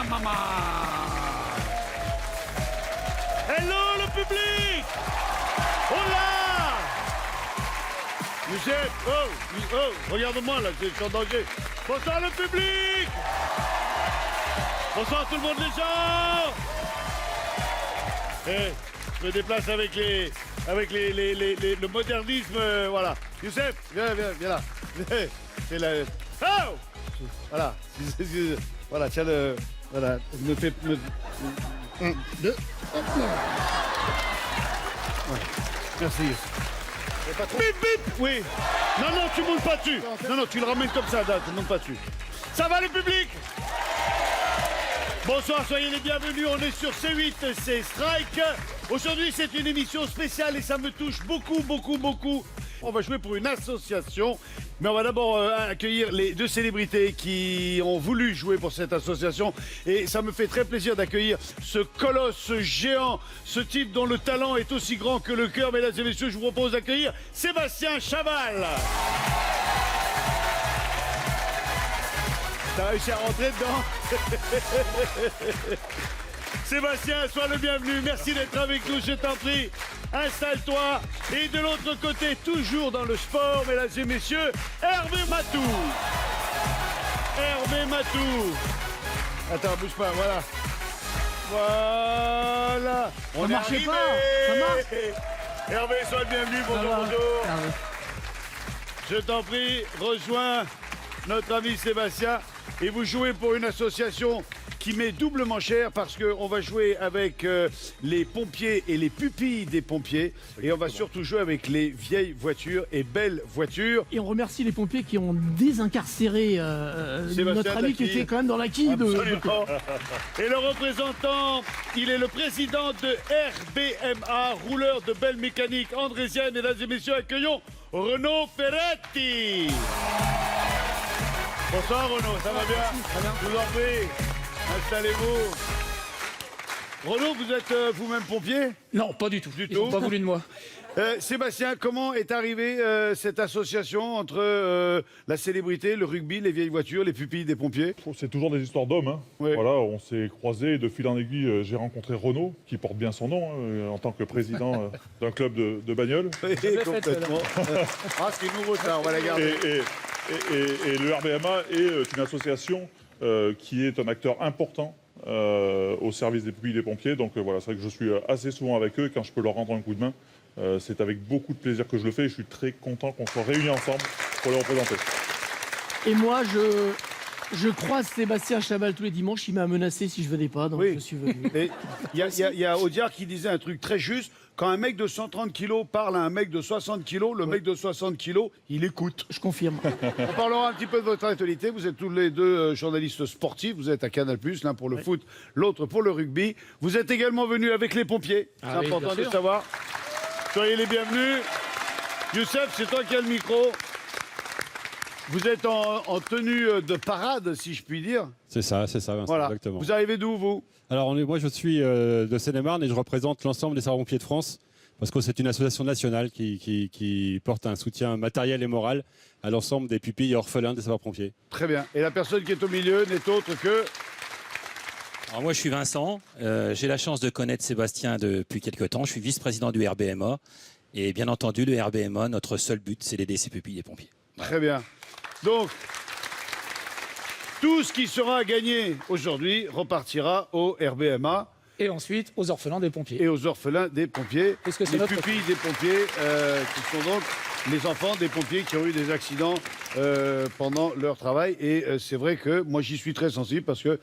maman. Hello le public. Oh là. Youssef, regarde-moi là, je suis en danger. Bonsoir le public. Bonsoir tout le monde les gens. Je me déplace avec le modernisme, voilà. Youssef, viens là. C'est la... Oh voilà. Voilà, tiens le... Voilà, me fait... Un, deux... Voilà. Merci. Bip, bip. Oui. Non, tu montes pas dessus. Non, tu le ramènes comme ça, là, tu montes pas dessus. Ça va le public? Bonsoir, soyez les bienvenus, on est sur C8, c'est Strike. Aujourd'hui, c'est une émission spéciale et ça me touche beaucoup. On va jouer pour une association, mais on va d'abord accueillir les deux célébrités qui ont voulu jouer pour cette association. Et ça me fait très plaisir d'accueillir ce colosse, ce géant, ce type dont le talent est aussi grand que le cœur. Mesdames et messieurs, je vous propose d'accueillir Sébastien Chaval. T'as réussi à rentrer dedans. Sébastien, sois le bienvenu. Merci d'être avec nous, je t'en prie. Installe-toi. Et de l'autre côté, toujours dans le sport, mesdames et messieurs, Hervé Matou. Hervé Matou. Attends, bouge pas, voilà. Voilà. Ça marchait pas. Ça marche. Hervé, sois le bienvenu. Bonjour. Je t'en prie, rejoins notre ami Sébastien. Et vous jouez pour une association qui met doublement cher parce qu'on va jouer avec les pompiers et les pupilles des pompiers. Et on va surtout jouer avec les vieilles voitures et belles voitures. Et on remercie les pompiers qui ont désincarcéré notre ami qui était quand même dans la quille. Absolument. Et le représentant, il est le président de RBMA, rouleur de belle mécanique andrésienne. Mesdames et messieurs, accueillons Renaud Ferretti. Bonsoir Renaud, ça va bien? Très bien. Je vous en prie, installez-vous. Renaud, vous êtes vous-même pompier? Non, pas du tout. Ils n'ont pas voulu de moi. Sébastien, comment est arrivée cette association entre la célébrité, le rugby, les vieilles voitures, les pupilles des pompiers? C'est toujours des histoires d'hommes. Hein. Ouais. Voilà, on s'est croisés et de fil en aiguille, j'ai rencontré Renaud, qui porte bien son nom, en tant que président d'un club de bagnole. Oui, complètement. Ah, c'est nouveau ça, on va la garder. Et le RBMA est une association qui est un acteur important au service des pupilles des pompiers. Donc voilà, c'est vrai que je suis assez souvent avec eux. Quand je peux leur rendre un coup de main, c'est avec beaucoup de plaisir que je le fais. Et je suis très content qu'on soit réunis ensemble pour les représenter. Et moi, je croise Sébastien Chaval tous les dimanches. Il m'a menacé si je venais pas, donc Oui. je suis venu. Et il y a Audiard qui disait un truc très juste. Quand un mec de 130 kilos parle à un mec de 60 kilos, le mec de 60 kilos, il écoute. Je confirme. On parlera un petit peu de votre actualité. Vous êtes tous les deux journalistes sportifs. Vous êtes à Canal+, l'un pour le foot, l'autre pour le rugby. Vous êtes également venus avec les pompiers. C'est oui, important bien de sûr. savoir. Soyez les bienvenus. Youssef, c'est toi qui as le micro. Vous êtes en tenue de parade, si je puis dire. C'est ça, Vincent, Voilà. exactement. Vous arrivez d'où, vous? Alors, moi, je suis de Seine-et-Marne et je représente l'ensemble des sapeurs-pompiers de France parce que c'est une association nationale qui porte un soutien matériel et moral à l'ensemble des pupilles et orphelins des sapeurs-pompiers. Très bien. Et la personne qui est au milieu n'est autre que... Alors moi, je suis Vincent. J'ai la chance de connaître Sébastien depuis quelques temps. Je suis vice-président du RBMA. Et bien entendu, le RBMA, notre seul but, c'est d'aider ces pupilles des pompiers. Très bien. Donc, tout ce qui sera gagné aujourd'hui repartira au RBMA Et ensuite aux orphelins des pompiers. et aux orphelins des pompiers. Puisque c'est les notre pupilles des pompiers, qui sont donc les enfants des pompiers qui ont eu des accidents pendant leur travail. Et c'est vrai que moi, j'y suis très sensible parce que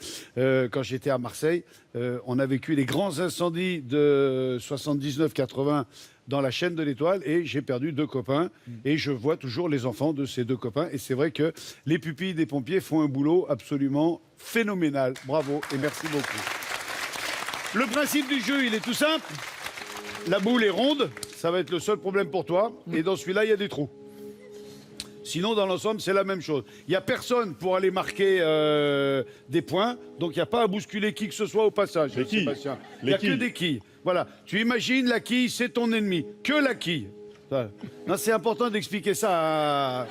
quand j'étais à Marseille, on a vécu les grands incendies de 79-80 dans la chaîne de l'Étoile et j'ai perdu 2 copains. Et je vois toujours les enfants de ces 2 copains. Et c'est vrai que les pupilles des pompiers font un boulot absolument phénoménal. Bravo et merci beaucoup. Le principe du jeu, il est tout simple. La boule est ronde, ça va être le seul problème pour toi. Et dans celui-là, il y a des trous. Sinon, dans l'ensemble, c'est la même chose. Il n'y a personne pour aller marquer des points, donc il n'y a pas à bousculer qui que ce soit au passage. Les quilles. Sébastien. Il n'y a que des quilles. Voilà. Tu imagines, la quille, c'est ton ennemi. Que la quille. Non, c'est important d'expliquer ça à...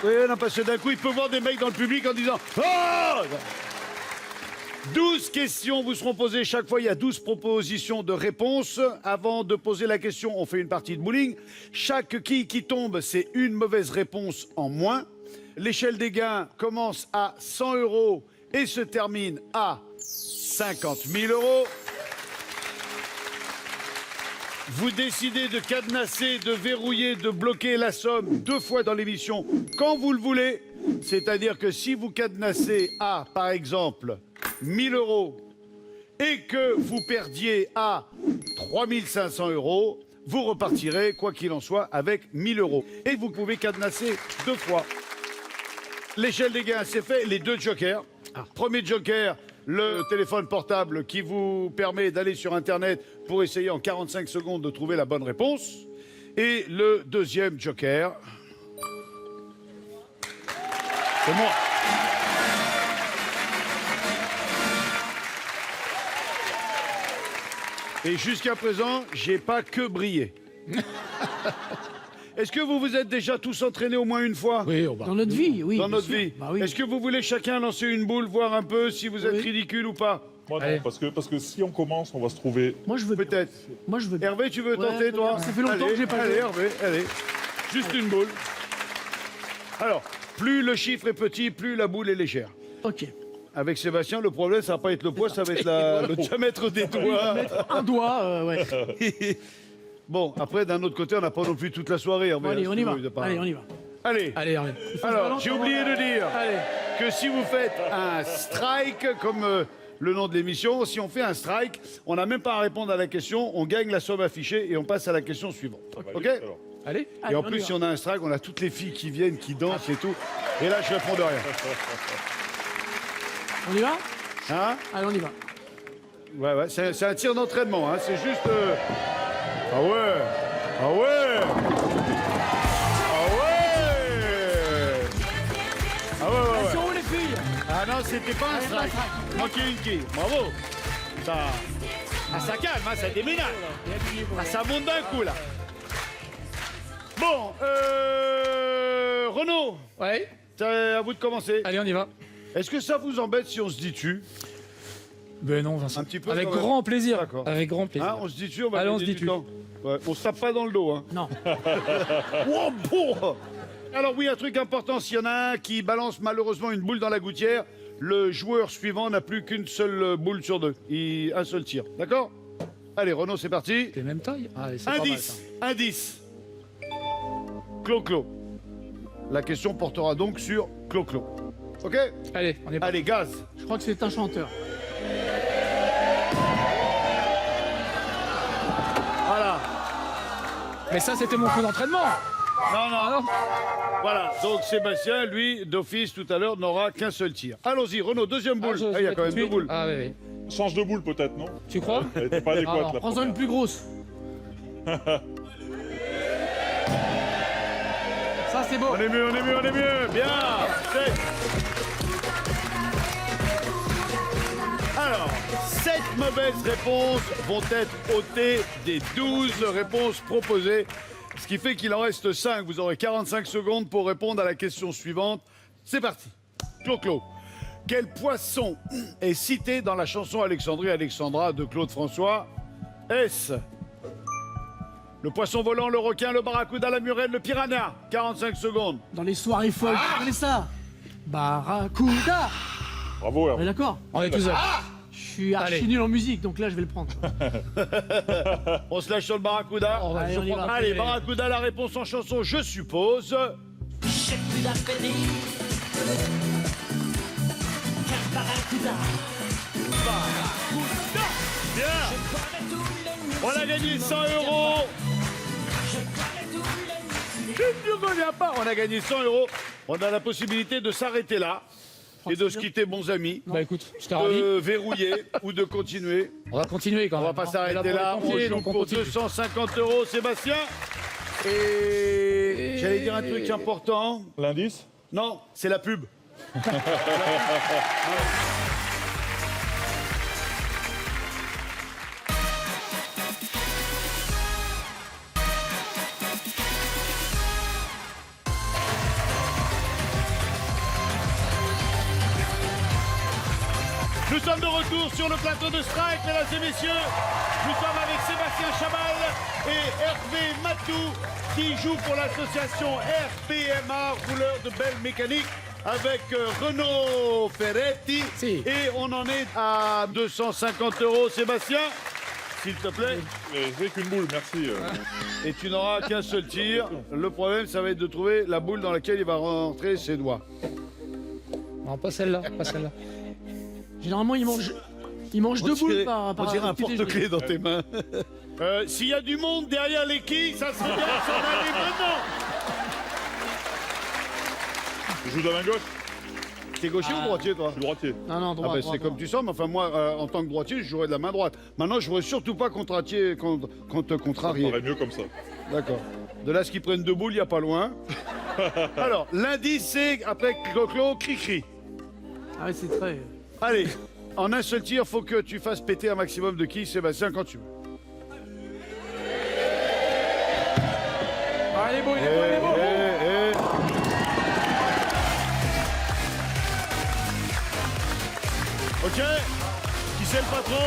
Oui, non, parce que d'un coup, il peut voir des mecs dans le public en disant « Oh !» 12 questions vous seront posées chaque fois. Il y a 12 propositions de réponses. Avant de poser la question, on fait une partie de bowling. Chaque quille qui tombe, c'est une mauvaise réponse en moins. L'échelle des gains commence à 100 € et se termine à 50 000 €. Vous décidez de cadenasser, de verrouiller, de bloquer la somme 2 fois dans l'émission quand vous le voulez. C'est-à-dire que si vous cadenassez à, par exemple, 1 000 € et que vous perdiez à 3 500 €, vous repartirez, quoi qu'il en soit, avec 1 000 €. Et vous pouvez cadenasser 2 fois. L'échelle des gains, c'est fait. Les 2 jokers. Premier joker, le téléphone portable qui vous permet d'aller sur Internet pour essayer en 45 secondes de trouver la bonne réponse. Et le deuxième joker, c'est moi. Et jusqu'à présent, j'ai pas que brillé. Est-ce que vous vous êtes déjà tous entraînés au moins une fois? Oui, Dans notre vie, oui. Dans bien notre sûr. vie. Bah oui. Est-ce que vous voulez chacun lancer une boule, voir un peu si vous êtes Oui. ridicule ou pas? Moi, non, Allez. parce que si on commence, on va se trouver. Moi, je veux bien. Peut-être. Moi, je veux bien. Hervé, tu veux Ouais, tenter, toi? ça fait longtemps Allez, que j'ai pas allez, joué. Hervé, allez. Juste une boule. Alors, plus le chiffre est petit, plus la boule est légère. Ok. Avec Sébastien, le problème, ça va pas être le poids, ça va être le diamètre des doigts. Mettre un doigt, ouais. Bon, après, d'un autre côté, on n'a pas non plus toute la soirée, Hervé. Allez, hein, on si y tu va. veux, de pas- Allez, on y va. Allez. Allez, Hervé. Alors, j'ai oublié de dire Allez. que si vous faites un strike, comme le nom de l'émission, si on fait un strike, on n'a même pas à répondre à la question, on gagne la somme affichée et on passe à la question suivante. Ok? Alors, Allez. Allez, Et en on y plus, va. si on a un strike, on a toutes les filles qui viennent, qui dansent et tout. Et là, je réponds de rien. On y va? Hein? Allez, on y va. Ouais, ouais, c'est un tir d'entraînement, hein. C'est juste. Ah ouais! Ah ouais! Ah ouais! Ah ouais, ouais, ouais. Attention, les filles. Ah non, c'était pas un Allez, strike. pas un strike. Manqué une quille. Bravo. Ça. Ah, ça calme, hein, ça déménage. Ah, ça monte d'un coup, là. Bon, Renaud, Ouais. c'est à vous de commencer. Allez, on y va. Est-ce que ça vous embête si on se dit tu? Ben non, Vincent. Un petit peu, Avec quand même. grand plaisir. D'accord. Avec grand plaisir. Hein, on se dit tu, on va Allez, on gagner se dit du tu. temps. Ouais, on se tape pas dans le dos, hein. Non. Oh, bon. Alors oui, un truc important, s'il y en a un qui balance malheureusement une boule dans la gouttière, le joueur suivant n'a plus qu'une seule boule sur 2. Un seul tir, d'accord? Allez, Renaud, c'est parti. Les mêmes tailles. Allez, c'est pas mal, ça. Indice. Clo-Clo. La question portera donc sur Clo-Clo. Ok? Allez, on est parti. Allez, gaz. Je crois que c'est un chanteur. Voilà. Mais ça, c'était mon coup d'entraînement. Non, non. Ah non. Voilà. Donc Sébastien, lui, d'office, tout à l'heure, n'aura qu'un seul tir. Allons-y, Renaud, deuxième boule. je- Ah, il y a je quand vais même tout de 2 suite. boules. Ah oui, oui. change de boule peut-être, non? Tu crois? Elle n'était pas adéquate Alors, la Prends-en une première. plus grosse. Ça, c'est beau. On est mieux, on est mieux, on est mieux. Bien. C'est- Alors, 7 mauvaises réponses vont être ôtées des 12 réponses proposées. Ce qui fait qu'il en reste 5. Vous aurez 45 secondes pour répondre à la question suivante. C'est parti. Clo-Clo. Quel poisson est cité dans la chanson Alexandrie Alexandra de Claude François? Est-ce le poisson volant, le requin, le barracuda, la murène, le piranha? 45 secondes. Dans les soirées folles, tu connais ça? Barracuda. Bravo, On est Hervé. d'accord? On est tous là. Je suis archi Allez. nul en musique, donc là, je vais le prendre. On se lâche sur le barracuda. On va- Allez, je on y prends va. ma Allez, télé. barracuda, la réponse en chanson, je suppose. J'ai plus d'appétit. Car Barracuda, Bien. connais tous les musiques. On a gagné 100 €. Je connais tous les musiques. Je ne reviens pas. On a gagné 100 €. On a la possibilité de s'arrêter là et de se quitter, bons amis. Bah écoute, je t'ai ravi. De verrouiller ou de continuer. On va continuer quand On même. va pas hein. s'arrêter On est là. pour les On pompiers, joue donc on pour continue. 250 €, Sébastien. Et j'allais dire un truc important. L'indice? Non, c'est la pub. Nous sommes de retour sur le plateau de Strike, mesdames et messieurs. Nous sommes avec Sébastien Chabal et Hervé Matou qui jouent pour l'association RBMA, rouleur de belle mécanique, avec Renaud Ferretti. Si. Et on en est à 250 €, Sébastien, s'il te plaît. J'ai qu'une boule, merci. Et tu n'auras qu'un seul tir. Le problème, ça va être de trouver la boule dans laquelle il va rentrer ses doigts. Non, pas celle-là, pas celle-là. Généralement, il mange deux boules par On dirait un petit déjeuner. porte-clés dans tes mains. S'il y a du monde derrière les quilles, ça serait bien de s'en aller maintenant. Je joue de la main gauche, T'es gaucher ou droitier, toi? je suis droitier. Non, non, Ah droit, ben, droit, c'est droit. comme tu sens, mais enfin moi, en tant que droitier, je jouerais de la main droite. Maintenant, je jouerais surtout pas contrarier. Ça contrarier. paraît mieux comme ça. D'accord. De là, ce qu'ils prennent deux boules, il n'y a pas loin. Alors, l'indice, c'est après Clo-Clo, cri-cri. Ah ouais, c'est très... Allez, en un seul tir, faut que tu fasses péter un maximum de quilles, Sébastien, quand tu veux. Ah, il est beau, il est beau, il est beau. Ok. Qui c'est le patron?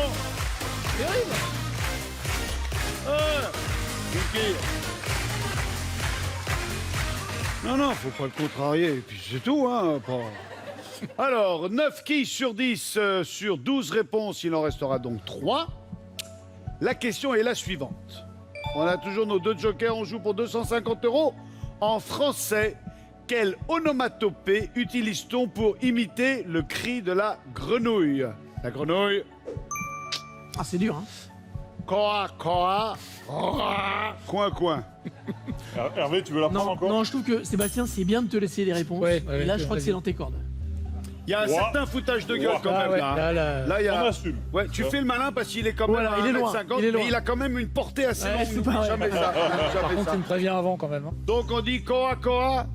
Une quille. Non, faut pas le contrarier. Et puis c'est tout, hein. Alors, 9 quilles sur 10 sur 12 réponses. Il en restera donc 3. La question est la suivante. On a toujours nos deux jokers. On joue pour 250 €. En français, quelle onomatopée utilise-t-on pour imiter le cri de la grenouille? La grenouille. Ah, c'est dur, hein. Coa, coa, coa, coin, coin. Hervé, tu veux la prendre Non, encore? non, je trouve que Sébastien, c'est bien de te laisser des réponses. Ouais, et là, je crois que vas-y. c'est dans tes cordes. Il y a un Ouah. certain foutage de gueule Ouah. quand Ah même ouais, là. hein. là, Il y On a... assume. Ouais, tu fais le malin parce qu'il est quand même Voilà, à il est loin, 1m50, il est loin. mais il a quand même une portée assez Ouais, longue. c'est N'oublie pas vrai. jamais ça. Par Jamais contre, ça. tu me préviens avant quand même. Hein. Donc on dit coa, coa.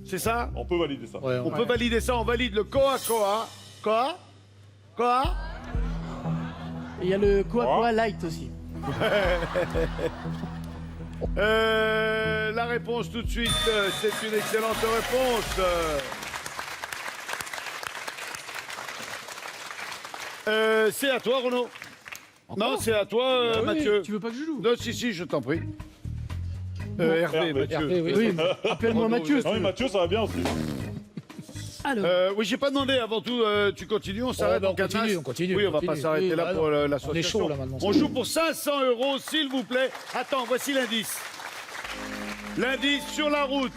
C'est ça? On peut valider ça. Ouais, On peut valider ça, on valide le coa, coa. Coa? Coa? Et il y a le Oh. Coa Light aussi. La réponse tout de suite, c'est une excellente réponse. C'est à toi, Renaud. Non, c'est à toi, Ah oui, Mathieu. Tu veux pas que je joue? Non, si, je t'en prie. Hervé, Hervé. Mathieu. Hervé, oui. Oui, appelle-moi Renaud, Mathieu. vous si Non, tu mais veux. Mathieu, ça va bien aussi. Alors, Oui, j'ai pas demandé avant tout, tu continues, on s'arrête bah, en on continue, cadenas. on continue, Oui, on on va pas continue. s'arrêter Oui, là bah pour non. l'association. On est chaud, là, maintenant. On joue pour 500 €, s'il vous plaît. Attends, voici l'indice. L'indice sur la route.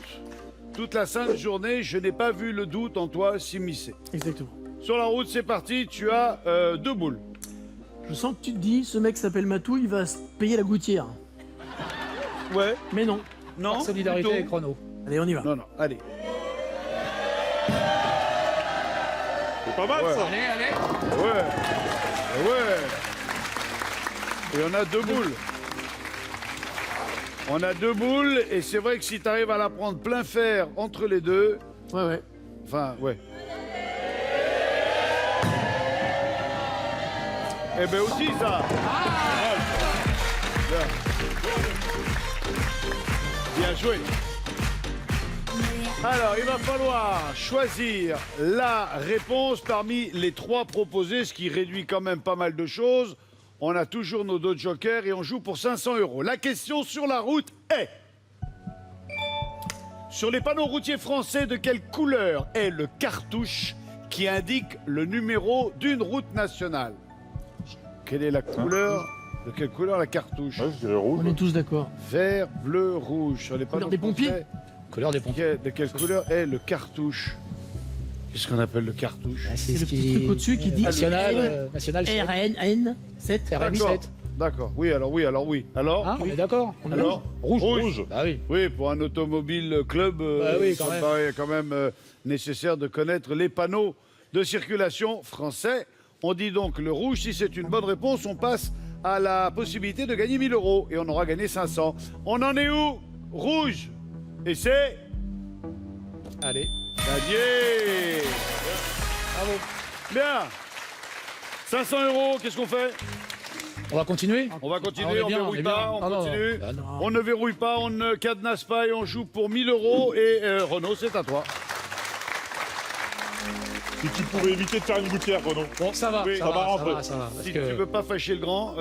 Toute la sainte journée, je n'ai pas vu le doute en toi s'immiscer. exactement. Sur la route, c'est parti, tu as 2 boules. Je sens que tu te dis, ce mec s'appelle Matou, il va se payer la gouttière. Ouais. Mais non. Non. Par solidarité plutôt. avec Renaud. Allez, on y va. Non, allez. C'est pas mal Ouais. ça. Allez, allez. Ouais. Et on a 2 boules. On a 2 boules, et c'est vrai que si tu arrives à la prendre plein fer entre les deux, Ouais. enfin, ouais. Eh ben aussi ça. Bien joué. Alors, il va falloir choisir la réponse parmi les 3 proposés, ce qui réduit quand même pas mal de choses. On a toujours nos 2 jokers et on joue pour 500 €. La question sur la route est... Sur les panneaux routiers français, de quelle couleur est le cartouche qui indique le numéro d'une route nationale? Quelle est la couleur? De quelle couleur la cartouche? Ouais, je dirais rouge. On est tous d'accord. Vert, bleu, rouge. Sur les Couleur panneaux des pompiers? français, Couleur des pompiers. de quelle couleur est le cartouche? Qu'est-ce qu'on appelle le cartouche? C'est le petit truc au-dessus qui dit National, L. national. RN 7. RN D'accord. 7. D'accord. Oui, alors oui. Alors Hein, on est d'accord. Alors Rouge. Bah oui. Oui, pour un automobile club, Bah oui, ça quand me même. paraît quand même nécessaire de connaître les panneaux de circulation français. On dit donc le rouge. Si c'est une bonne réponse, on passe à la possibilité de gagner 1000 € et on aura gagné 500. On en est où? Rouge. Et c'est Allez. gagné. Bravo. Bien. 500 €, qu'est-ce qu'on fait? On va continuer. On va Ah, continuer, on bien, verrouille est pas, bien. on Non, non, continue. bah non. On ne verrouille pas, on ne cadenasse pas et on joue pour 1000 € et Renaud, c'est à toi. Si tu pouvais éviter de faire une gouttière, Renaud. Bon, ça va, Oui, ça ça va, va ça rentrer. va, ça va. Parce Si que- tu veux pas fâcher le grand,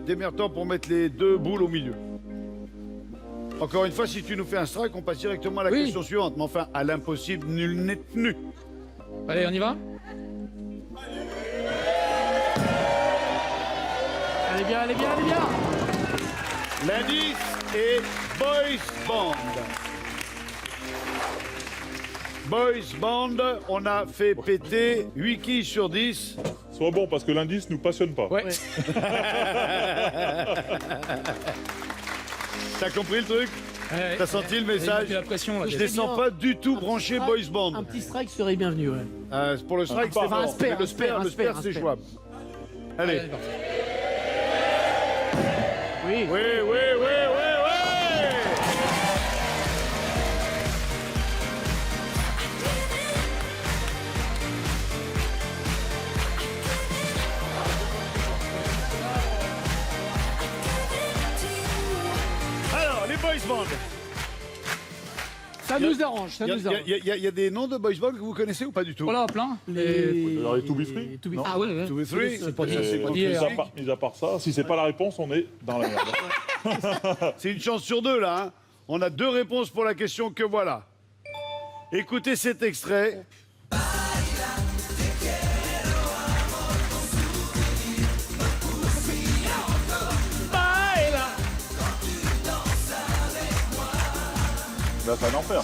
démerde-toi pour mettre les deux boules au milieu. Encore une fois, si tu nous fais un strike, on passe directement à la Oui. question suivante. Mais enfin, à l'impossible, nul n'est tenu. Allez, on y va? Allez bien, allez bien, allez bien. L'indice est Boys Band. Boys Band, on a fait péter 8 quilles sur 10. Sois bon, parce que l'indice nous passionne pas. Ouais. T'as compris le truc? Ouais, T'as senti le message? J'ai la pression, là. Je j'ai- les sens pas du tout branchés strike, Boys Band. Un petit strike serait bienvenu, ouais. Pour le strike, c'est Enfin, un bon. spare, Mais le un spare, spare, un le spare, spare, c'est un spare. jouable. Allez. Allez, parti. Oui. Oui, oui, oui, oui, oui. Alors, les boys band. Ça nous arrange, ça Il nous arrange. y a des noms de boys band que vous connaissez ou pas du tout? Voilà, plein. Alors, les To Be Free? les To Be Non. Free. Ah ouais, ouais. 2 b 3, C'est pas dit, ça, c'est c'est pas pas dit, dit. Mis à part ça, si c'est pas la réponse, on est dans la merde. C'est une chance sur deux, là. Hein. On a deux réponses pour la question que voilà. Écoutez cet extrait. Là, c'est un enfer.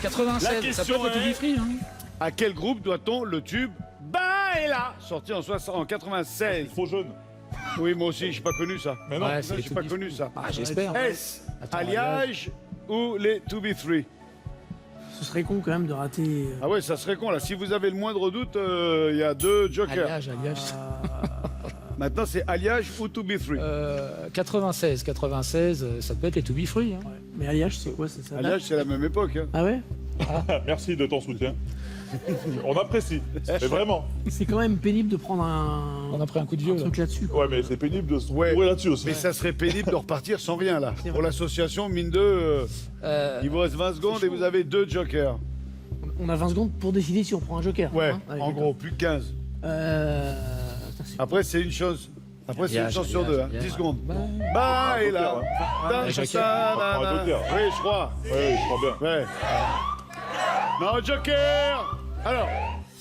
96, ça peut question être le To est- Be Free. Hein. À quel groupe doit-on le tube Baila, sorti en 96? Trop jeune. Oui, moi aussi, j'ai pas connu ça. Mais non. Ouais, Non, c'est les j'ai To pas Be connu Free. ça. Ah, j'espère. Est-ce Attends, Alliage ou les 2 b 3? Ce serait con quand même de rater. Ah ouais, ça serait con là. Si vous avez le moindre doute, il y a deux jokers. Alliage. Maintenant, c'est Alliage ou 2 b 3. 96, ça peut être les To Be Free. Hein. Mais Alliage, c'est quoi? C'est ça? Alliage, c'est la même époque. Hein. Ah ouais? Merci de ton soutien. On apprécie. Mais vraiment. C'est quand même pénible de prendre un, On a pris un coup de vieux. là. truc là-dessus. quoi. Ouais, mais c'est pénible de se Ouais. bourrer là-dessus aussi. Mais ça serait pénible de repartir sans rien là. C'est Pour vrai. l'association, mine de, Euh, il vous reste 20 secondes et vous avez deux jokers. On a 20 secondes pour décider si on prend un joker. Ouais, hein. Allez, en d'accord. gros, plus que 15. Attends, c'est- Après, c'est une chose. Après, c'est une Alliage, chance sur Alliage, deux. Hein. Alliage. 10 secondes. Bah, Bah, et joker, là. hein. Dans joker. ça, On prend un nana. joker. Oui, je crois. Ouais, je crois bien. Ouais. Non, joker. Alors,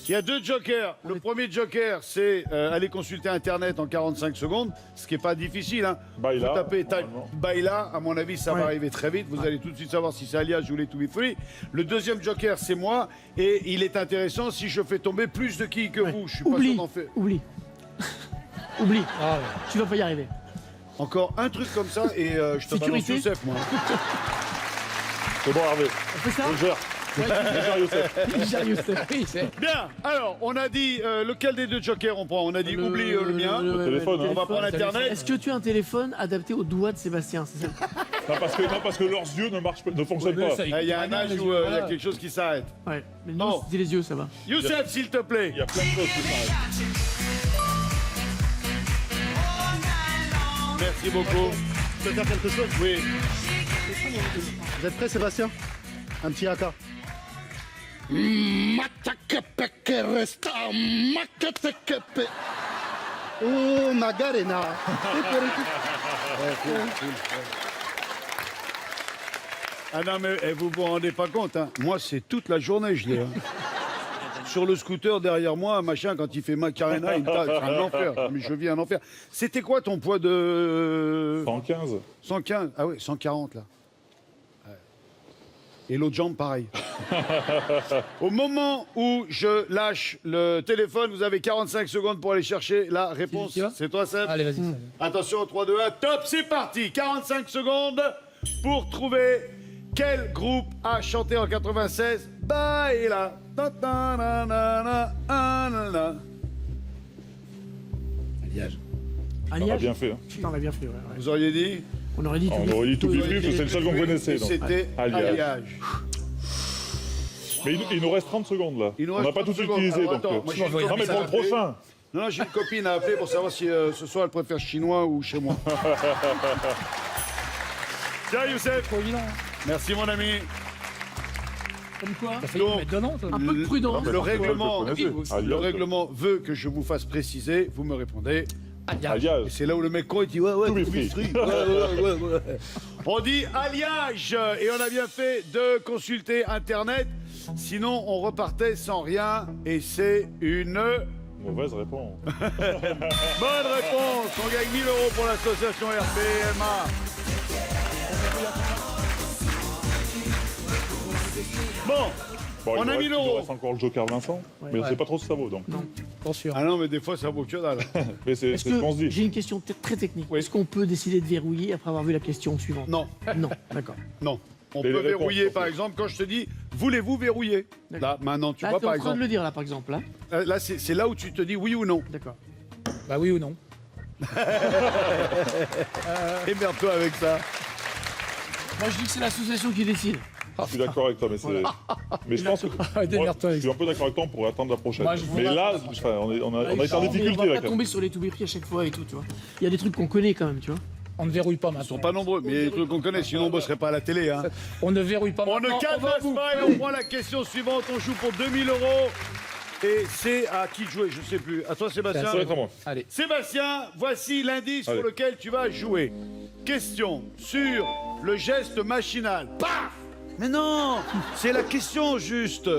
il y a deux jokers. Le premier joker, c'est aller consulter Internet en 45 secondes, ce qui n'est pas difficile. Hein. Baila, Vous tapez normalement. Baila, à mon avis, ça Ouais. va arriver très vite. Vous allez tout de suite savoir si c'est Alliage ou les 2 b 3. Le deuxième joker, c'est moi. Et il est intéressant si je fais tomber plus de quilles que Ouais. vous. Je suis pas sûr Oublie, d'en faire. oublie. Oublie, ah, ouais. tu vas pas y arriver. Encore un truc comme ça et je te balance Sécurité. Youssef, moi. C'est bon, Hervé. On fait ça? Je gère. Je gère, Youssef. Sérieux, c'est- Oui, c'est. Bien, alors, on a dit lequel des deux jokers on prend. On a dit oublie le mien. Le téléphone, hein. On va prendre Internet. Est-ce que tu as un téléphone adapté au doigt de Sébastien? C'est ça? Non, parce que leurs yeux ne fonctionnent pas. Il y a un âge où il y a quelque chose qui s'arrête. Ouais. Mais Non. non, c'est les yeux, ça va. Youssef, s'il te plaît. Il y a plein de choses qui s'arrêtent. Merci beaucoup. Je peux faire quelque chose? Oui. Vous êtes prêt, Sébastien? Un petit haka. Oh, Magarena. Ah non, mais vous vous rendez pas compte, hein. Moi, c'est toute la journée, je l'ai. Hein. Sur le scooter derrière moi, un machin, quand il fait Macarena, il me tape. C'est un enfer. Mais je vis un enfer. C'était quoi ton poids de 115. 115? Ah oui, 140 là. Ouais. Et l'autre jambe, pareil. Au moment où je lâche le téléphone, vous avez 45 secondes pour aller chercher la réponse. qui va C'est toi, Seb? Allez, vas-y. Attention, 3, 2, 1, top, c'est parti. 45 secondes pour trouver quel groupe a chanté en 96 Baila. Ta ta na na na na na na. Alliage. On a Alliage? bien fait. Hein. Putain, on a bien fait, ouais. Vous auriez dit? On aurait dit. On aurait dit To Be Free, parce que c'est le seul qu'on connaissait. Et donc. c'était Alliage. Alliage. Mais il nous reste 30 secondes là. Il nous On reste n'a pas 30 tout secondes. utilisé. Alors, Donc, attends, moi, j'ai une non, mais copine pour le à appeler. prochain. Non, non, j'ai une copine à appeler pour savoir si ce soir elle préfère chinois ou chez moi. Tiens, Youssef. Trop évident. Merci, mon ami. Comme quoi T'as failli Donc, me mettre dedans, toi. Un peu de prudence. Le règlement, je le connaissais. le règlement veut que je vous fasse préciser, vous me répondez. Alliage. Et c'est là où le mec con il dit ouais, To be to be free. free. Ouais. On dit alliage et on a bien fait de consulter Internet. Sinon, on repartait sans rien et c'est une Mauvaise réponse. bonne réponse. On gagne 1000 € pour l'association RBMA. Bon, Bon, On il a nous 1000 reste- €. Il nous reste encore le Joker Vincent, mais on ne sait pas trop si ça vaut donc. Pas sûr. ah non, mais des fois ça vaut que dalle. Mais c'est Est-ce ce qu'on se que dit. j'ai une question peut-être très technique. Oui. Est-ce qu'on peut décider de verrouiller après avoir vu la question suivante? Non, Non, d'accord. non. On Les peut réponses, verrouiller, surtout. par exemple, quand je te dis, voulez-vous verrouiller? D'accord. Là, maintenant, tu Là, vois, t'es par en train de exemple. le dire là, par exemple. Là. Là, c'est là où tu te dis oui ou non. D'accord. Bah oui ou non. Émerde-toi avec ça. Moi, je dis que c'est l'association qui décide. Je suis d'accord avec toi, mais c'est. Mais je pense que. Ah, démerde-toi Je avec suis un peu d'accord avec toi pour attendre la prochaine. Moi, je vous Mais là, raconte. enfin, on a été en Mais difficulté on va là. pas tomber sur les tout prix à chaque fois et tout, tu vois. Il y a des trucs qu'on connaît quand même, tu vois. On ne verrouille pas Ils maintenant. sont pas nombreux, mais il y a des trucs qu'on connaît, sinon on bosserait pas à la télé. Hein. On ne verrouille pas On maintenant. ne va au cadenasse bout. pas et on prend la question suivante. On joue pour 2000 €. Et c'est à qui de jouer, je sais plus. À toi, Sébastien. Ça va être à moi. Allez. Sébastien, voici l'indice Allez. pour lequel tu vas jouer. Question sur le geste machinal. Paf! Mais non, c'est la question juste.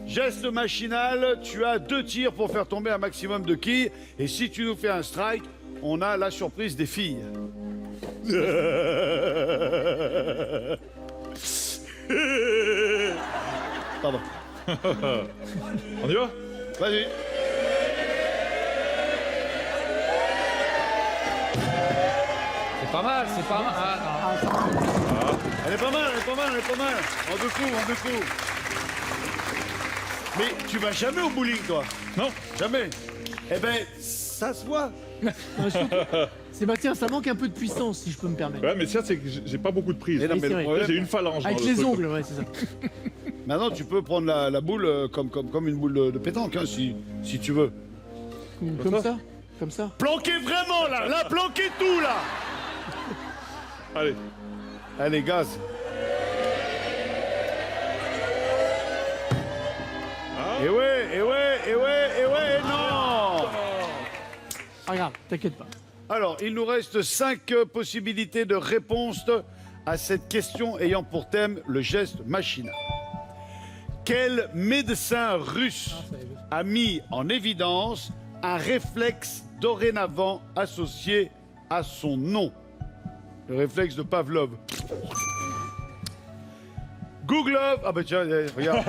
Geste machinal, tu as 2 tirs pour faire tomber un maximum de quilles. Et si tu nous fais un strike, on a la surprise des filles. Pardon. On y va? Vas-y. C'est pas mal, c'est pas mal. Ah, non. Elle est pas mal, elle est pas mal, elle est pas mal. En 2 coups, en 2 coups. Mais tu vas jamais au bowling, toi? Non. Jamais. Eh ben, ça se voit. Sébastien, ça manque un peu de puissance, si je peux me permettre. Ouais, mais ça, c'est que j'ai pas beaucoup de prise. Et non, Oui, mais c'est le vrai. problème, J'ai une phalange. Avec dans le les truc. ongles, ouais, c'est ça. maintenant, tu peux prendre la boule comme une boule de pétanque, hein, si tu veux. Comme ça. Comme ça. Planquez vraiment, là. Là, planquez tout, là. Allez. Allez, gaz. Et ouais, et ouais, et ouais, et ouais, et non. Pas grave, t'inquiète pas. Alors, il nous reste 5 possibilités de réponse à cette question ayant pour thème le geste machinal. Quel médecin russe a mis en évidence un réflexe dorénavant associé à son nom? Le réflexe de Pavlov. Googlov. Ah bah tiens, regarde.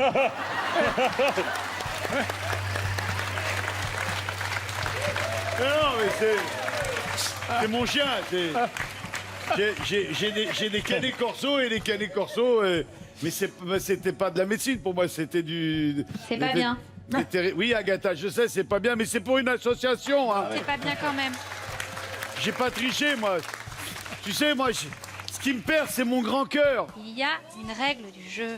Non, mais c'est mon chien. J'ai des canets corso et des canets corso. Mais c'était pas de la médecine pour moi, c'était du. C'est pas bien. Oui, Agatha, je sais, c'est pas bien, mais c'est pour une association. Hein. C'est pas bien quand même. J'ai pas triché, moi. Tu sais, moi, ce qui me perd, c'est mon grand cœur. Il y a une règle du jeu.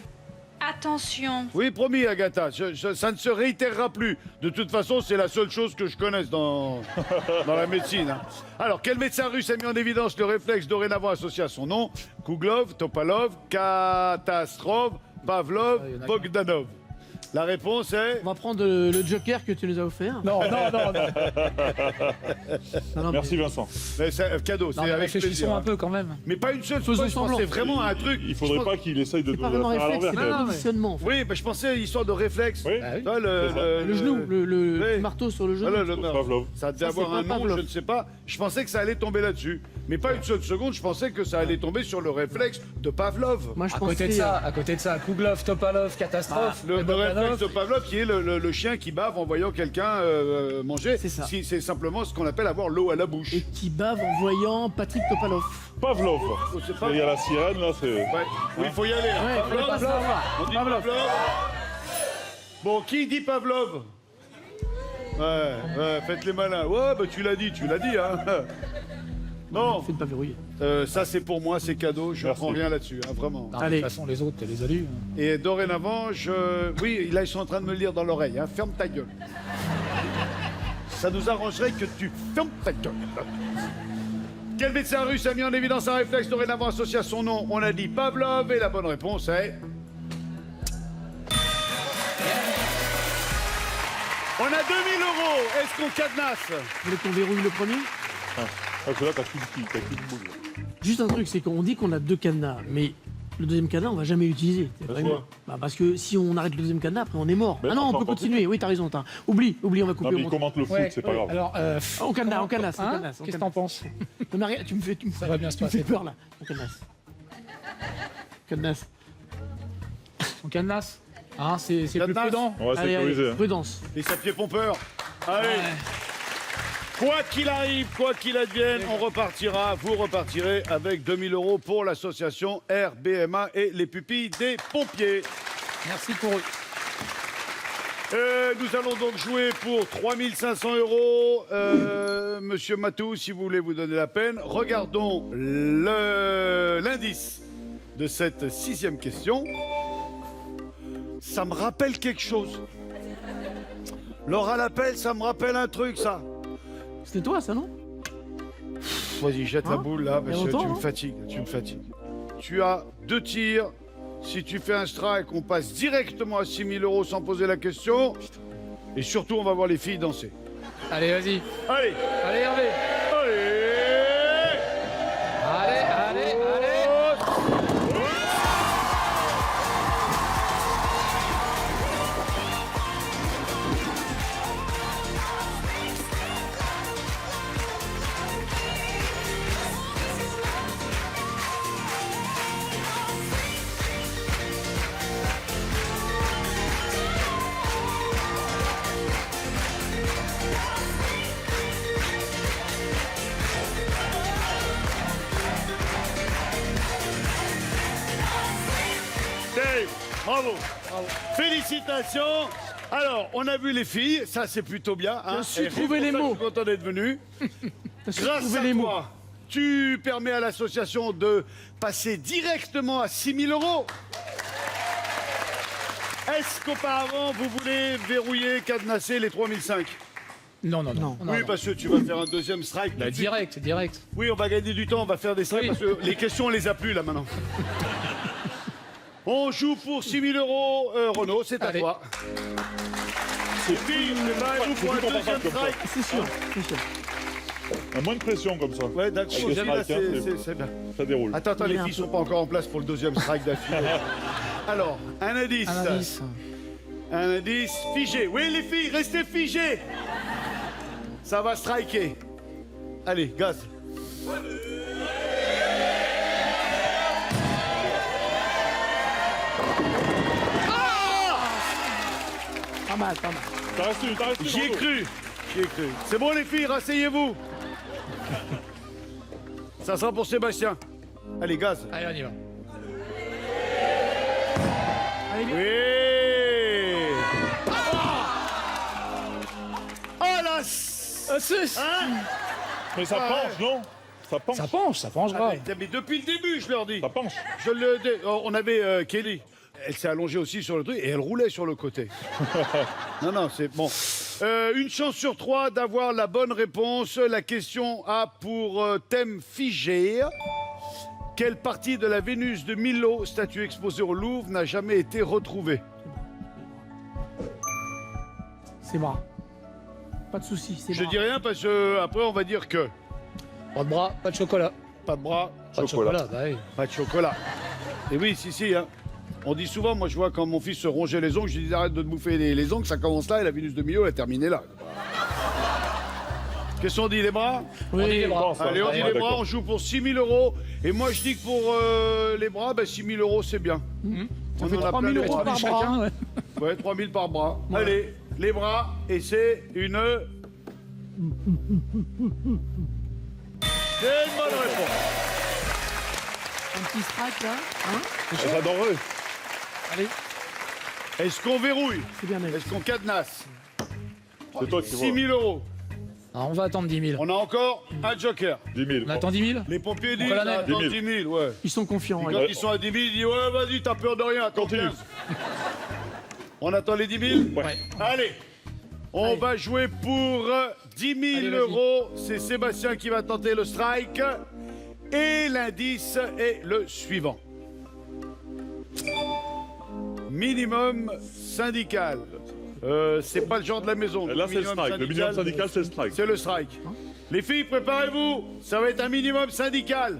Attention. Oui, promis, Agatha, ça ne se réitérera plus. De toute façon, c'est la seule chose que je connaisse dans la médecine. Hein. Alors, quel médecin russe a mis en évidence le réflexe dorénavant associé à son nom? Kouglov, Topalov, Katastrov, Pavlov, Bogdanov. La réponse est... On va prendre le joker que tu nous as offert. Non, non, non, non. Non, Merci Vincent. Mais c'est un cadeau, Non, c'est mais avec réfléchissons plaisir. un Hein. peu quand même. Mais pas une seule Faisons fois, je semblant. pensais vraiment à un truc. Il faudrait Je pense- pas qu'il essaye de C'est nous pas le vraiment faire à réflexe, c'est l'envers. pas Non, un mais- positionnement. en fait. Oui, mais je pensais à l'histoire de réflexe. Oui. Bah oui. Tu vois, Le genou, le Oui. marteau sur le genou. Voilà, Pavlov. Ça devait Ça, avoir c'est un pas nom, Pavlov. je ne sais pas. Je pensais que ça allait tomber là-dessus. Mais pas une seule seconde, je pensais que ça allait tomber sur le réflexe de Pavlov. Moi, je À pensais. côté de ça, Kouglov, Topalov, catastrophe. Le Bogdanov. réflexe de Pavlov qui est le chien qui bave en voyant quelqu'un manger. C'est ça. C'est simplement ce qu'on appelle avoir l'eau à la bouche. Et qui bave en voyant Patrick Topalov. Pavlov. Oh, c'est pas- Il y a la sirène là, c'est. Ouais. Oui, il faut y aller. hein. Ouais, Pavlov, faut pas savoir. on dit Pavlov. Bon, qui dit Pavlov? Ouais, faites les malins. Ouais, bah tu l'as dit, hein. Non, Faites pas verrouiller. ça c'est pour moi, c'est cadeau, je ne Merci. prends rien là-dessus, hein, vraiment. Non, de Allez. toute façon, les autres, tu les as lus. Et dorénavant, oui, là ils sont en train de me le dire dans l'oreille, hein. Ferme ta gueule. Ça nous arrangerait que tu fermes ta gueule. Quel médecin russe a mis en évidence un réflexe dorénavant associé à son nom? On a dit Pavlov et la bonne réponse est... On a 2000 €. Est-ce qu'on cadenasse? Vous voulez qu'on verrouille le premier? Parce que là, t'as qu'une boule. Juste un truc, c'est qu'on dit qu'on a 2 cadenas, mais le deuxième cadenas, on va jamais l'utiliser. Pourquoi? Parce que si on arrête le deuxième cadenas, après on est mort. Mais Ah non, on on peut peut continuer. Oui, t'as raison. Oublie, on va Non, couper. mais au il montage. commente le foot, c'est pas grave. Alors, On cadenasse. hein, qu'est-ce que t'en penses? Non, mais regarde, tu me fais Ça va bien se tu me fais passer. peur là. On cadenasse. Cadenasse. On cadenasse. Hein, c'est plus Cadenasse. prudent. On va Allez, sécuriser. hein. prudence. Les sapeurs pompeurs. Allez. Quoi qu'il arrive, quoi qu'il advienne, on repartira, vous repartirez avec 2000 € pour l'association RBMA et les pupilles des pompiers. Merci pour eux. Nous allons donc jouer pour 3500 €. Monsieur Matou, si vous voulez vous donner la peine, regardons l'indice de cette 6e question. Ça me rappelle quelque chose. Laura l'appelle, ça me rappelle un truc, ça. C'était toi, ça, non? Vas-y, jette la Hein boule là, parce Il y a que longtemps, tu me hein fatigues. Tu me fatigues. Tu as 2 tirs. Si tu fais un strike, on passe directement à 6000 € sans poser la question. Et surtout, on va voir les filles danser. Allez, vas-y. Allez, Allez, Hervé. allez. Allez. Dave, bravo. Félicitations. Alors, on a vu les filles, ça c'est plutôt bien. Hein. J'ai su Et trouver les pour ça, mots. Je suis content d'être venu. T'as su Grâce trouver à les mots. toi, tu permets à l'association de passer directement à 6000 €. Est-ce qu'auparavant, vous voulez verrouiller, cadenasser les 3005? Non. Oui, parce que tu vas faire un deuxième strike. Bah, direct, c'est direct. Oui, on va gagner du temps, on va faire des strikes Oui. parce que les questions, on les a plus là maintenant. On joue pour 6000 €. Renaud, c'est à Allez. toi. Et puis, nous pour un Faut qu'on deuxième fasse comme ça. strike. C'est sûr, c'est sûr. À moins de pression comme ça. Ouais, d'accord, Avec c'est des là, strikes, hein, c'est bien. Ça déroule. Attends, Il les est un filles peu- sont pas encore en place pour le deuxième strike d'affilée. Alors, un indice. Un indice. Un indice figé. Oui, les filles, restez figées. Ça va striker. Allez, gaz. Pas mal. T'as resté, J'y ai Renaud. cru. J'y ai cru. C'est bon, les filles, rasseyez-vous. Ça sera pour Sébastien. Allez, gaz. Allez, on y va. Oui. Oh la... Hein? Mais ça penche, non? Ça penche. Ça penche grave. Mais depuis le début, je leur dis. Ça penche. On avait Kelly. Elle s'est allongée aussi sur le truc et elle roulait sur le côté. Non, c'est bon. Une chance sur 3 d'avoir la bonne réponse. La question a pour thème figé. Quelle partie de la Vénus de Milo, statue exposée au Louvre, n'a jamais été retrouvée? C'est bras. Pas de soucis, c'est Je bras. dis rien parce que après on va dire que Pas de bras, pas de chocolat. pas de bras, Pas de chocolat, bah oui. pas de chocolat. Et oui, si, hein. On dit souvent, moi je vois quand mon fils se rongeait les ongles, je lui dis arrête de te bouffer les ongles, ça commence là et la Vénus de Milo elle a terminé là. Qu'est-ce qu'on dit, les bras? Oui, On dit les bras. Allez, on dit les bras, on joue pour 6000 €. Et moi je dis que pour les bras, 6000 € c'est bien. Ça On fait en a 3000 plein les € bras. par bras. Chacun, ouais. Ouais, 3000 par bras. Allez, les bras, et c'est une... C'est une bonne réponse. Un petit strike là. Hein? J'adorerais. Allez, Est-ce qu'on verrouille? c'est bien mec. Est-ce qu'on cadenasse? C'est toi qui vois. 6000 €. Alors, on va attendre 10 000. On a encore un joker. 10 000. On attend 10 000. Les pompiers disent, On colonel. attends 10 10 000. 000, ouais. Ils sont confiants. Quand ouais. ils sont à 10 000, ils disent, ouais, vas-y, t'as peur de rien, attends Continue. 15. On attend les 10 000? Ouais. Allez, on va jouer pour 10 000 Allez, vas-y. €. C'est Sébastien qui va tenter le strike. Et l'indice est le suivant. Minimum syndical. C'est pas le genre de la maison. Là, c'est le strike. Le minimum syndical, c'est le strike. C'est le strike. Les filles, préparez-vous. Ça va être un minimum syndical.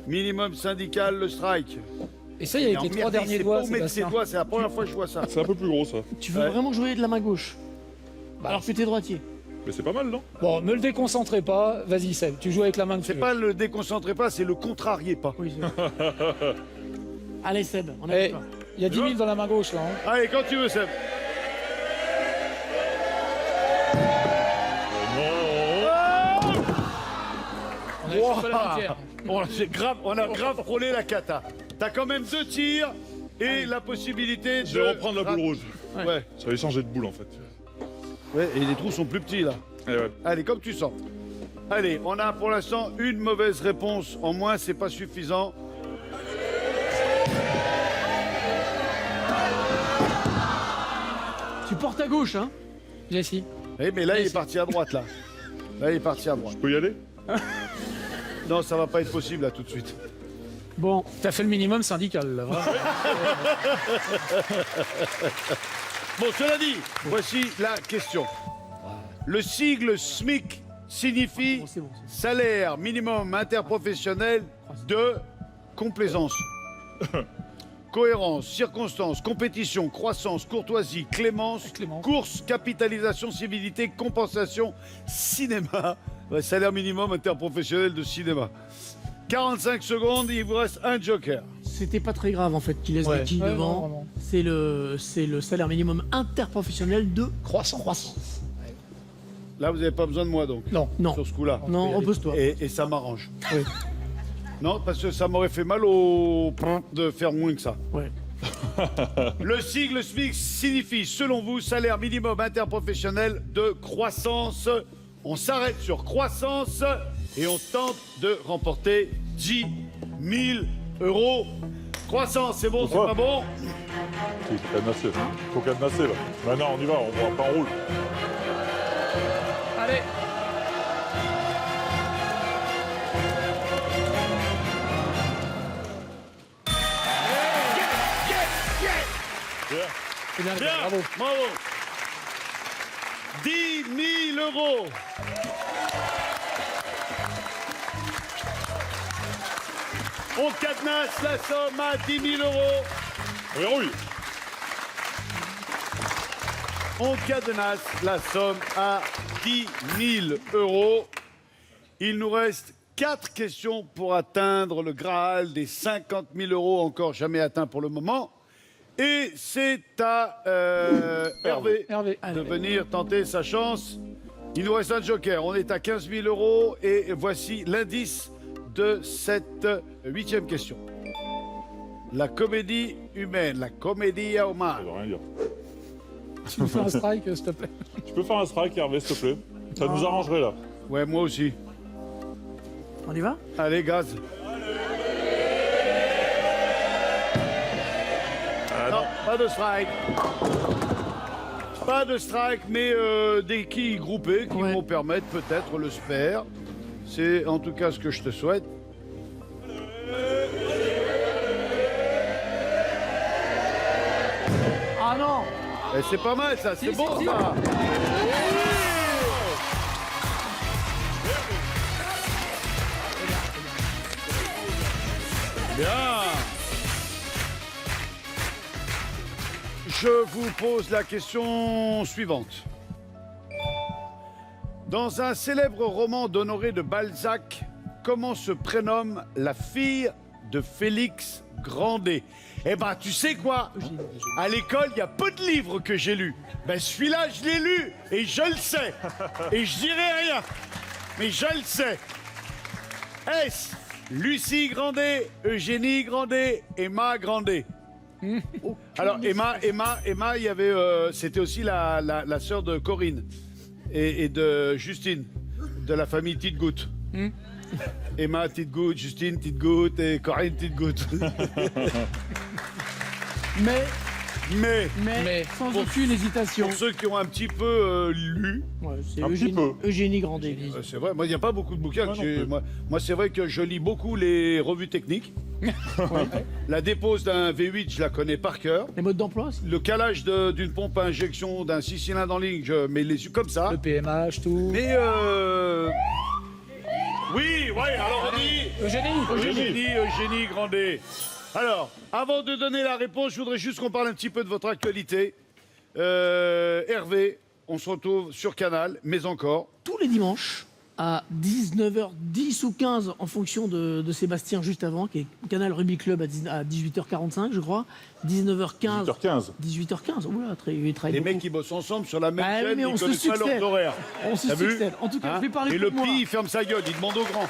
Minimum syndical, le strike. Essaye avec les 3 derniers doigts, C'est ses Sébastien. doigts, c'est la première fois que je vois ça. C'est un peu plus gros, ça. Tu veux Ouais. vraiment jouer de la main gauche alors que t'es droitier. Mais c'est pas mal, non? Bon, me le déconcentrez pas. Vas-y, Seb, tu joues avec la main que tu C'est veux. pas le déconcentrez pas, c'est le contrariez pas. Oui, Allez Seb, on Eh, est toi. il y a 10 000 dans la main gauche, là. Hein. Allez, quand tu veux, Seb. On est sur la frontière. On a grave frôlé la cata. T'as quand même 2 tirs et la possibilité de... Je vais reprendre la boule rouge. Ouais. Ça va changer de boule, en fait. Ouais, et les trous sont plus petits, là. Eh ouais. Allez, comme tu sens. Allez, on a pour l'instant une mauvaise réponse en moins, c'est pas suffisant. Tu portes à gauche, hein. Jessie. Eh, mais là, il est parti à droite, là. Là, il est parti à droite. Je peux y aller? Non, ça va pas être possible, là, tout de suite. Bon, T'as fait le minimum syndical, là. Vraiment. Bon, cela dit, voici la question. Le sigle SMIC signifie bon, c'est bon. salaire minimum interprofessionnel de complaisance. Cohérence, circonstance, compétition, croissance, courtoisie, clémence, Clémence. course, capitalisation, civilité, compensation, cinéma. Ouais, salaire minimum interprofessionnel de cinéma. 45 secondes, il vous reste un joker. C'était pas très grave en fait qu'il laisse Ouais. des quilles Ouais, non, devant. vraiment. C'est le salaire minimum interprofessionnel de Croissance. Là, vous n'avez pas besoin de moi, donc, Non. Non, sur ce coup-là. non, repose-toi. Et ça m'arrange. Oui. Non, parce que ça m'aurait fait mal au de faire moins que ça. Ouais. Le sigle SMIC signifie, selon vous, salaire minimum interprofessionnel de croissance. On s'arrête sur croissance et on tente de remporter 10 000 euros. Croissance, c'est bon, c'est Pourquoi pas bon? Il faut cadenasser. Faut cadenasser, là. Maintenant, on y va, on va pas en roule. Allez. Bien. C'est bien, Bien, bravo. bravo. 10 000 euros. On cadenasse la somme à 10 000 euros. On verrouille. On cadenasse la somme à 10 000 euros. Il nous reste 4 questions pour atteindre le Graal des 50 000 euros, encore jamais atteint pour le moment. Et c'est à Hervé Hervé. de venir tenter sa chance. Il nous reste un joker. On est à 15 000 euros et voici l'indice de cette 8e question. La comédie humaine, la comédia Ça humana. veut rien dire. Tu me fais un strike, s'il te plaît. Tu peux faire un strike, Hervé, s'il te plaît? Ça nous arrangerait, là. Ouais, moi aussi. On y va? Allez, gaz. Non, pas de strike. Pas de strike, mais des quilles groupées qui Ouais. vont permettre peut-être le spare. C'est en tout cas ce que je te souhaite. Ah non! Et c'est pas mal ça, c'est Si, bon si, ça. Bien. Je vous pose la question suivante. Dans un célèbre roman d'Honoré de Balzac, comment se prénomme la fille de Félix Grandet? Eh ben, tu sais quoi? À l'école, il y a peu de livres que j'ai lus. Ben, celui-là, je l'ai lu et je le sais. Et je dirai rien. Mais je le sais. Est-ce Lucie Grandet, Eugénie Grandet, Emma Grandet? Alors, Emma, il y avait, c'était aussi la sœur de Corinne et de Justine, de la famille Tite-Goutte. Emma Tite-Goutte, Justine Tite-Goutte et Corinne Tite-Goutte. Mais sans aucune hésitation. Pour ceux qui ont un petit peu lu, Ouais, c'est Un petit peu. Eugénie Grandet. c'est vrai, moi, il n'y a pas beaucoup de bouquins. Moi que non j'ai- plus. moi, c'est vrai que je lis beaucoup les revues techniques. La dépose d'un V8, je la connais par cœur. Les modes d'emploi aussi. Le calage d'une pompe à injection d'un 6 cylindres en ligne, je mets les yeux comme ça. Le PMH, tout. Mais oui, ouais, alors on dit Eugénie Grandet. Alors, avant de donner la réponse, je voudrais juste qu'on parle un petit peu de votre actualité. Hervé, on se retrouve sur Canal, mais encore. Tous les dimanches, à 19h10 ou 15, en fonction de Sébastien juste avant, qui est Canal Rugby Club à 18h45, je crois. 19h15. 18h15. 18h15, oula, il travaille Les beaucoup. mecs qui bossent ensemble sur la même Ah oui, chaîne, mais on ils se connaissent pas succède. leurs horaires. On se T'as vu succède. En tout cas, Hein je vais parler Et pour le moi. petit, il ferme sa gueule, il demande au grand.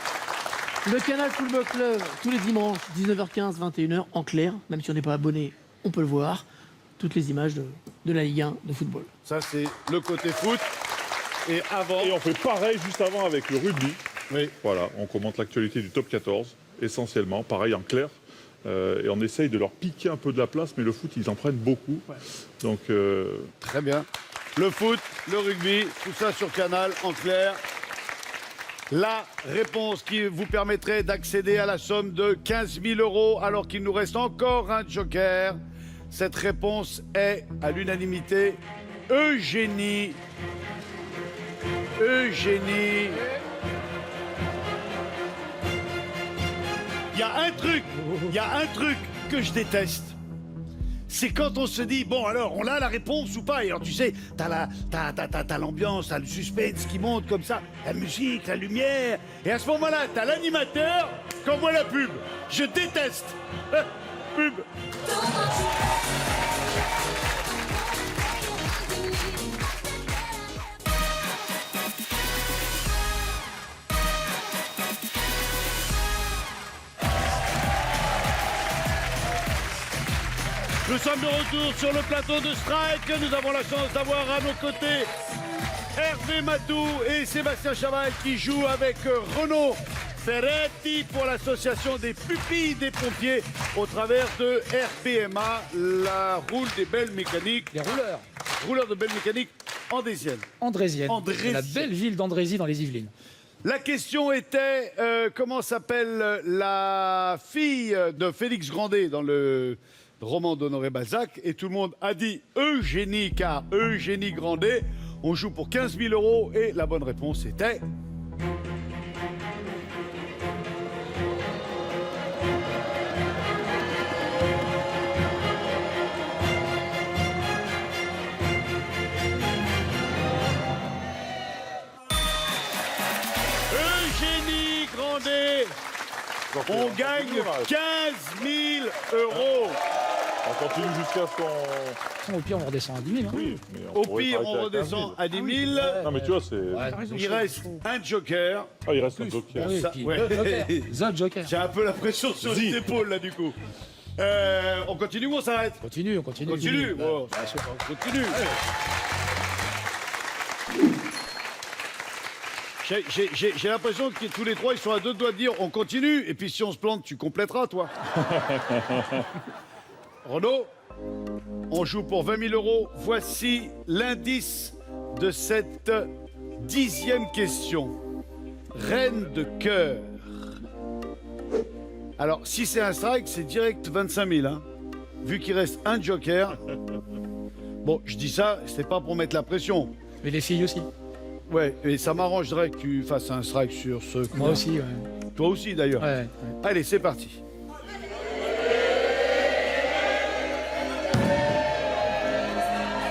Le Canal Football Club, tous les dimanches, 19h15, 21h, en clair. Même si on n'est pas abonné, on peut le voir. Toutes les images de la Ligue 1 de football. Ça, c'est le côté foot. Et avant. Et on fait pareil juste avant avec le rugby. Oui. Voilà, on commente l'actualité du top 14, essentiellement, pareil en clair. Et on essaye de leur piquer un peu de la place, mais le foot, ils en prennent beaucoup. Ouais. Donc, Très bien. Le foot, le rugby, tout ça sur Canal, en clair. La réponse qui vous permettrait d'accéder à la somme de 15 000 € alors qu'il nous reste encore un joker. Cette réponse est, à l'unanimité, Eugénie. Eugénie. Il y a un truc que je déteste. C'est quand on se dit, bon alors, on a la réponse ou pas. Et alors tu sais, t'as l'ambiance, t'as le suspense qui monte comme ça, la musique, la lumière. Et à ce moment-là, t'as l'animateur qui envoie la pub. Je déteste. Pub. Nous sommes de retour sur le plateau de Strike. Nous avons la chance d'avoir à nos côtés Hervé Matou et Sébastien Chaval qui jouent avec Renaud Ferretti pour l'association des pupilles des pompiers au travers de RBMA, la roule des belles mécaniques. Les rouleurs. Rouleur de belles mécaniques andésiennes. Andrésienne. Andrésienne. La belle ville d'Andrézy dans les Yvelines. La question était, comment s'appelle la fille de Félix Grandet dans le roman d'Honoré Balzac? Et tout le monde a dit Eugénie, car Eugénie Grandet. On joue pour 15 000 € et la bonne réponse était... Eugénie Grandet. On gagne 15 000 €. on continue jusqu'à ce qu'on... Au pire, on redescend à 10 000. Hein. Oui, mais Au pourrait pire, s'arrêter on à 15 000. redescend à 10 000. Non, mais tu vois, c'est... Il reste un joker. Ah, il reste un joker. Ah oui, Ça, puis ouais. le Joker. The Joker. J'ai un peu la pression sur les épaules là du coup. On continue ou on s'arrête? On continue. Continue. Oh, on continue. J'ai l'impression que tous les trois ils sont à deux doigts de dire on continue et puis si on se plante tu compléteras toi. Renaud, on joue pour 20 000 €. Voici l'indice de cette 10e question. Reine de cœur. Alors, si c'est un strike, c'est direct 25 000, hein, vu qu'il reste un joker. Bon, je dis ça, c'est pas pour mettre la pression. Mais les filles aussi. Ouais, et ça m'arrangerait que tu fasses un strike sur ce coup. Moi aussi, ouais. Toi aussi, d'ailleurs. Ouais. Allez, c'est parti.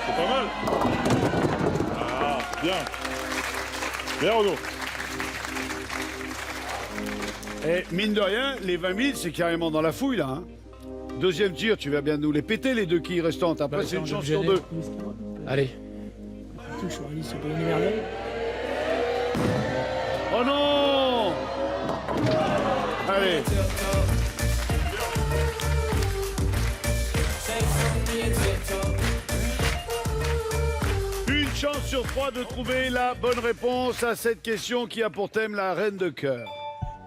C'est pas mal. Ah, bien. Bien, Renaud. Et mine de rien, les 20 000, c'est carrément dans la fouille, là. Hein. Deuxième tir, tu vas bien nous les péter, les deux quilles restantes. Après, Bah, c'est une on est chance obligé sur de- deux. Allez. Touche sur Alice, c'est pas une merveille. Oh non! Allez. Une chance sur trois de trouver la bonne réponse à cette question qui a pour thème la reine de cœur.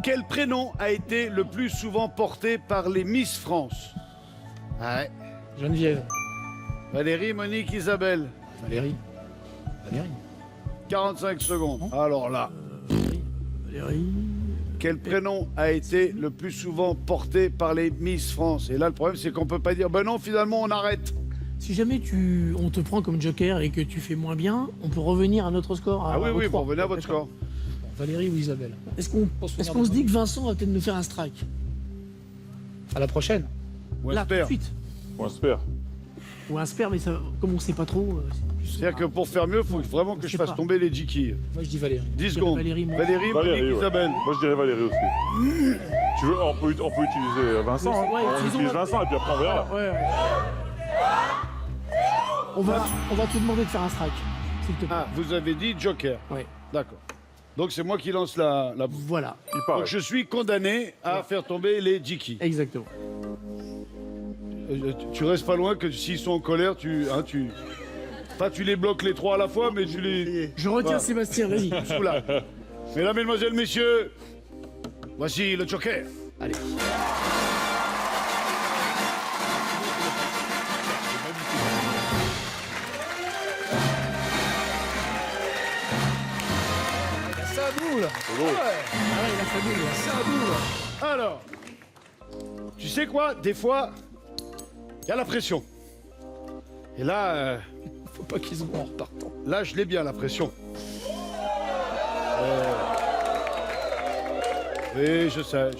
Quel prénom a été le plus souvent porté par les Miss France? Ouais. Geneviève. Valérie, Monique, Isabelle. Valérie. 45 secondes. Alors là, Valérie. quel prénom a été le plus souvent porté par les Miss France? Et là, le problème, c'est qu'on peut pas dire, ben non, finalement, on arrête. Si jamais on te prend comme joker et que tu fais moins bien, on peut revenir à notre score. Ah oui, au oui, 3. pour revenir à votre D'accord. score. Valérie ou Isabelle. Est-ce qu'on se dit que Vincent va peut-être nous faire un strike? À la prochaine. Ou un Là, tout de sper. suite. On espère. Ou un sper, mais ça, comme on sait pas trop. C'est-à-dire que pour faire mieux, il faut vraiment que Je je sais fasse pas. tomber les jikis. Moi, je dis Valérie. 10 secondes. Valérie, moi. Valérie, Valérie, Monique, ouais. Isabelle. Moi, je dirais Valérie aussi. Tu veux, on peut utiliser Vincent. Ouais, Hein. On utilisons utilise la- Vincent et puis après on verra. Ouais, ouais. On va te demander de faire un strike, s'il te plaît. Ah, vous avez dit joker. Ouais. D'accord. Donc c'est moi qui lance la... Voilà, Il paraît. Donc je suis condamné à faire tomber les jikis. exactement. Tu restes pas loin que s'ils sont en colère, Pas tu les bloques les trois à la fois, mais tu les... Je retiens Voilà. Sébastien, vas-y. Oula. Mesdames, Mesdemoiselles, Messieurs, voici le joker. Allez. Ça boule. C'est beau. Ah ouais, il a fallu, là. Ça boule. Alors, tu sais quoi? Des fois, il y a la pression. Et là, Faut pas qu'ils se voient en repartant. là, je l'ai bien, la pression. Oui, je sais.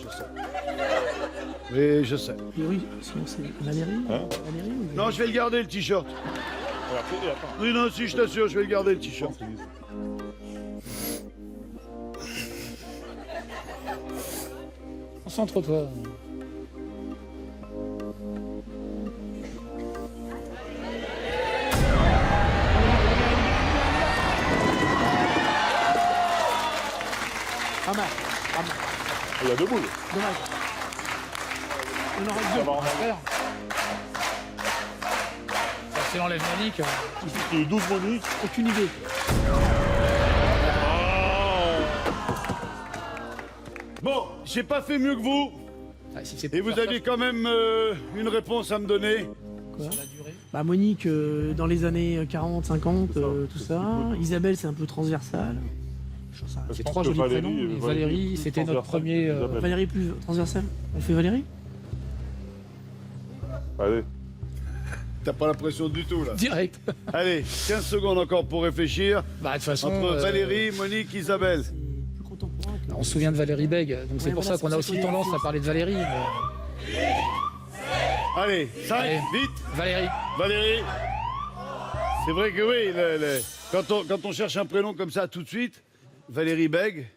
Oui, je sais. Oui, sinon c'est Valérie. Hein Valérie ou... Non, je vais le garder, le t-shirt. Et attends. Oui, non, si, je t'assure, je vais le garder, le t-shirt. Concentre-toi. Pas mal, pas mal. Il y a deux boules. Dommage. On aurait Ça deux. va en arrière. Si l'enlève Monique. Il y a eu 12 Monique. Aucune idée. Bon, j'ai pas fait mieux que vous. Si c'est Et pour vous faire aviez quand même une réponse à me donner. Quoi Bah Monique, dans les années 40, 50, tout ça. Isabelle, c'est un peu transversal. Je sais pas. C'est pense trois que jolis Valérie- prénoms. Et Valérie, Valérie, plus c'était notre transversale premier. qu'Isabelle. Valérie plus transversale. On fait Valérie? Allez. T'as pas la pression du tout, là. Direct. Allez, 15 secondes encore pour réfléchir. Bah, de toute façon. Entre Valérie, Monique, Isabelle. C'est plus contemporain que... On se souvient de Valérie Beg, donc c'est Ouais, pour voilà, ça qu'on a c'est aussi pour ça qu'on tendance est à parler de Valérie. mais- Allez, 5, Allez. vite. Valérie. Valérie. C'est vrai que oui, quand on cherche un prénom comme ça tout de suite, Valérie Beg,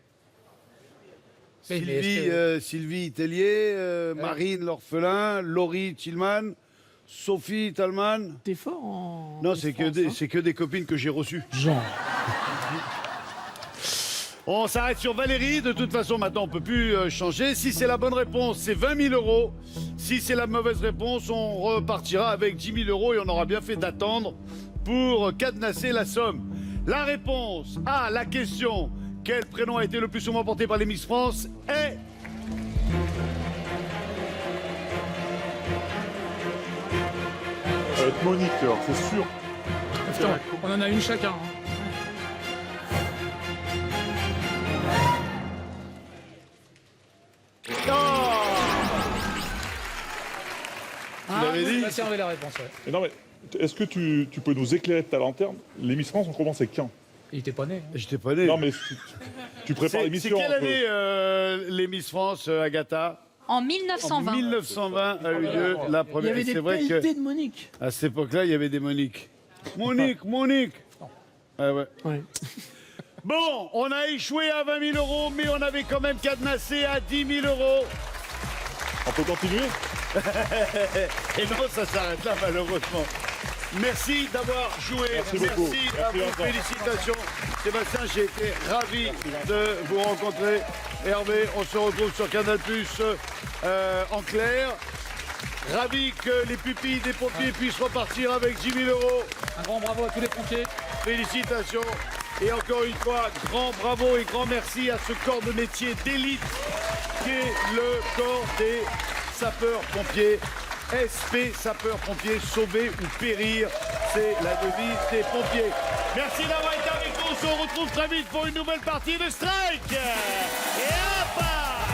Mais est-ce que- Sylvie Tellier, Marine l'orphelin, Laurie Tillman, Sophie Talman. T'es fort en... Non, en c'est France, hein. que des copines que j'ai reçues. Jean. On s'arrête sur Valérie. De toute façon, maintenant, on peut plus changer. Si c'est la bonne réponse, c'est 20 000 euros. Si c'est la mauvaise réponse, on repartira avec 10 000 euros et on aura bien fait d'attendre pour cadenasser la somme. La réponse à la question « Quel prénom a été le plus souvent porté par les Miss France ?» est... Ça va être Monique, alors, c'est sûr. Putain, on en a une chacun. hein. Tu l'avais dit Sébastien avait la réponse, ouais. Mais non, mais est-ce que tu peux nous éclairer de ta lanterne? Les Miss France ont commencé quand? Il était pas né. hein. J'étais pas né. Non, mais tu prépares C'est l'émission. quelle un peu. année les Miss France, Agatha? En En 1920. 1920 a eu lieu la Il y première. avait Et des c'est vrai pelletés que de Monique. à cette époque-là, il y avait des Monique. Monique. Ah ouais. Ouais. Bon, on a échoué à 20 000 euros, mais on avait quand même cadenassé à 10 000 euros. On peut continuer? Et non, ça s'arrête là, malheureusement. Merci d'avoir joué. Merci beaucoup. à Merci vous. encore. Félicitations. Sébastien, j'ai été ravi de vous rencontrer. Hervé, on se retrouve sur Canal+, en clair. Ravi que les pupilles des pompiers puissent repartir avec 10 000 euros. Un grand bravo à tous les pompiers. Félicitations. Et encore une fois, grand bravo et grand merci à ce corps de métier d'élite qui est le corps des sapeurs-pompiers. SP sapeurs-pompiers, sauver ou périr, c'est la devise des pompiers. Merci d'avoir été avec nous. se retrouve très vite pour une nouvelle partie de Strike. Et hop!